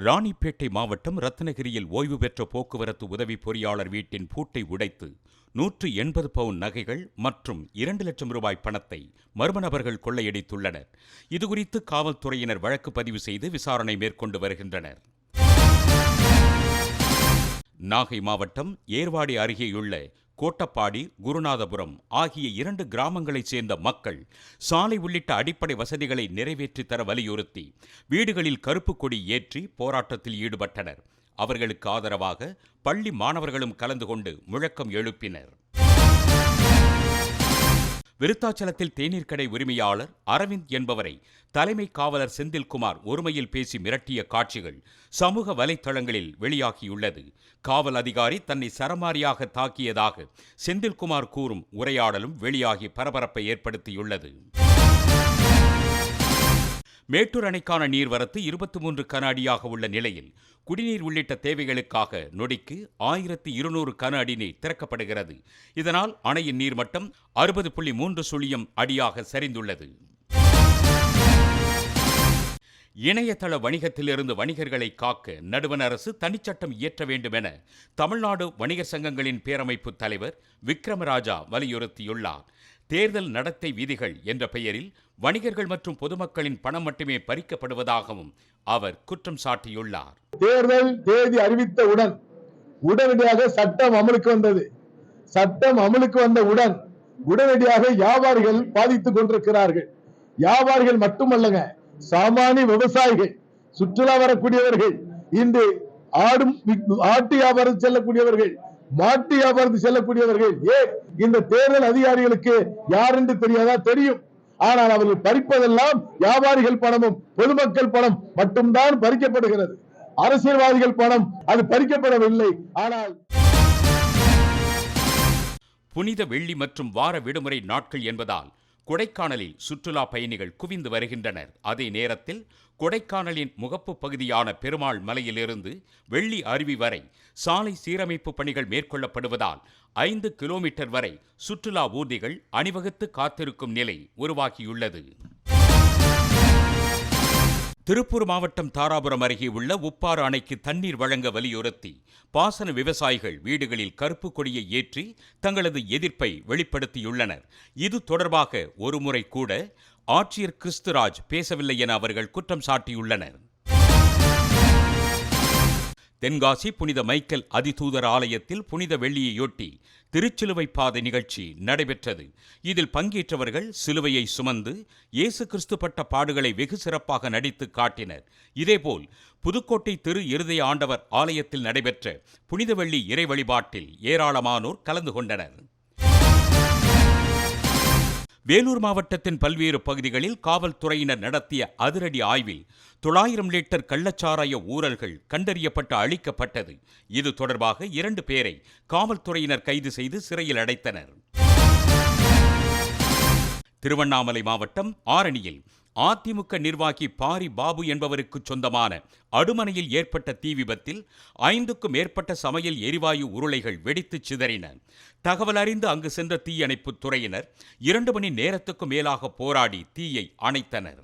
ராணிப்பேட்டை மாவட்டம் ரத்னகிரியில் ஓய்வு பெற்ற போக்குவரத்து உதவி பொறியாளர் வீட்டின் பூட்டை உடைத்து 180 பவுன் நகைகள் மற்றும் 2 லட்சம் ரூபாய் பணத்தை மர்ம நபர்கள் கொள்ளையடித்துள்ளனர். இதுகுறித்து காவல்துறையினர் வழக்கு பதிவு செய்து விசாரணை மேற்கொண்டு வருகின்றனர். நாகை மாவட்டம் ஏர்வாடி அருகேயுள்ள கோட்டப்பாடி, குருநாதபுரம் ஆகிய 2 கிராமங்களைச் சேர்ந்த மக்கள் சாலை உள்ளிட்ட அடிப்படை வசதிகளை நிறைவேற்றித் தர வலியுறுத்தி வீடுகளில் கருப்பு கொடி ஏற்றி போராட்டத்தில் ஈடுபட்டனர். அவர்களுக்கு ஆதரவாக பள்ளி மாணவர்களும் கலந்து கொண்டு முழக்கம் எழுப்பினர். விருத்தாச்சலத்தில் தேநீர் கடை உரிமையாளர் அரவிந்த் என்பவரை தலைமை காவலர் செந்தில்குமார் ஒருமையில் பேசி மிரட்டிய காட்சிகள் சமூக வலைத்தளங்களில் வெளியாகியுள்ளது. காவல் அதிகாரி தன்னை சரமாரியாக தாக்கியதாக செந்தில்குமார் கூறும் உரையாடலும் வெளியாகி பரபரப்பை ஏற்படுத்தியுள்ளது. மேட்டூர் அணைக்கான நீர்வரத்து 23 கன அடியாக உள்ள நிலையில் குடிநீர் உள்ளிட்ட தேவைகளுக்காக நொடிக்கு 1200 கன அடி நீர் திறக்கப்படுகிறது. இதனால் அணையின் நீர்மட்டம் 60.3 அடியாக சரிந்துள்ளது. இணையதள வணிகத்திலிருந்து வணிகர்களை காக்க நடுவண் அரசு தனிச்சட்டம் இயற்ற வேண்டும் என தமிழ்நாடு வணிகர் சங்கங்களின் பேரமைப்பு தலைவர் விக்ரமராஜா வலியுறுத்தியுள்ளார். தேர்தல் நடத்தை விதிகள் என்ற பெயரில் வணிகர்கள் மற்றும் பொதுமக்களின் பணம் மட்டுமே பறிக்கப்படுவதாகவும் அவர் குற்றம் சாட்டியுள்ளார். தேர்தல் தேதி அறிவித்தவுடன் உடனடியாக சட்டம் அமலுக்கு வந்தது. சட்டம் அமலுக்கு வந்தவுடன் உடனடியாக வியாபாரிகள் பாதித்துக் கொண்டிருக்கிறார்கள். வியாபாரிகள் மட்டுமல்லங்க, சாமானிய விவசாயிகள், சுற்றுலா வரக்கூடியவர்கள், இன்று ஆட்டு வியாபாரம் செல்லக்கூடியவர்கள், மாட்டு வியாபாரத்தில் செல்லக்கூடியவர்கள், இந்த தேர்தல் அதிகாரிகளுக்கு யார் என்று தெரியாதா? தெரியும். ஆனால் அவர்கள் பறிப்பதெல்லாம் வியாபாரிகள் பணமும் பொதுமக்கள் பணம் மட்டும்தான் பறிக்கப்படுகிறது. அரசியல்வாதிகள் பணம் அது பறிக்கப்படவில்லை. ஆனால் புனித வெள்ளி மற்றும் வார விடுமுறை நாட்கள் என்பதால் கொடைக்கானலில் சுற்றுலா பயணிகள் குவிந்து வருகின்றனர். அதே நேரத்தில் கொடைக்கானலின் முகப்பு பகுதியான பெருமாள் மலையிலிருந்து வெள்ளி அருவி வரை சாலை சீரமைப்பு பணிகள் மேற்கொள்ளப்படுவதால் 5 கிலோமீட்டர் வரை சுற்றுலா ஊர்திகள் அணிவகுத்து காத்திருக்கும் நிலை உருவாகியுள்ளது. திருப்பூர் மாவட்டம் தாராபுரம் அருகே உள்ள உப்பாறு அணைக்கு தண்ணீர் வழங்க வலியுறுத்தி பாசன விவசாயிகள் வீடுகளில் கருப்பு கொடியை ஏற்றி தங்களது எதிர்ப்பை வெளிப்படுத்தியுள்ளனர். இது தொடர்பாக ஒருமுறை கூட ஆட்சியர் கிறிஸ்துராஜ் பேசவில்லை என அவர்கள் குற்றம் சாட்டியுள்ளனர். தென்காசி புனித மைக்கேல் அதிதூதர் ஆலயத்தில் புனித வெள்ளியையொட்டி திருச்சிலுவை பாதை நிகழ்ச்சி நடைபெற்றது. இதில் பங்கேற்றவர்கள் சிலுவையை சுமந்து இயேசு கிறிஸ்து பட்ட பாடுகளை வெகு சிறப்பாக நடித்து காட்டினர். இதேபோல் புதுக்கோட்டை திரு இருதய ஆண்டவர் ஆலயத்தில் நடைபெற்ற புனித வெள்ளி இறை வழிபாட்டில் ஏராளமானோர் கலந்து கொண்டனர். வேலூர் மாவட்டத்தின் பல்வேறு பகுதிகளில் காவல்துறையினர் நடத்திய அதிரடி ஆய்வில் 900 லிட்டர் கள்ளச்சாராய ஊழல்கள் கண்டறியப்பட்டு அழிக்கப்பட்டது. இது தொடர்பாக 2 பேரை காவல்துறையினர் கைது செய்து சிறையில் அடைத்தனர். திருவண்ணாமலை மாவட்டம் ஆரணியில் அதிமுக நிர்வாகி பாரி பாபு என்பவருக்கு சொந்தமான அடுமனையில் ஏற்பட்ட தீ விபத்தில் 5க்கும் மேற்பட்ட சமையல் எரிவாயு உருளைகள் வெடித்து சிதறின. தகவல் அறிந்து அங்கு சென்ற தீயணைப்புத் துறையினர் 2 மணி நேரத்துக்கு மேலாக போராடி தீயை அணைத்தனர்.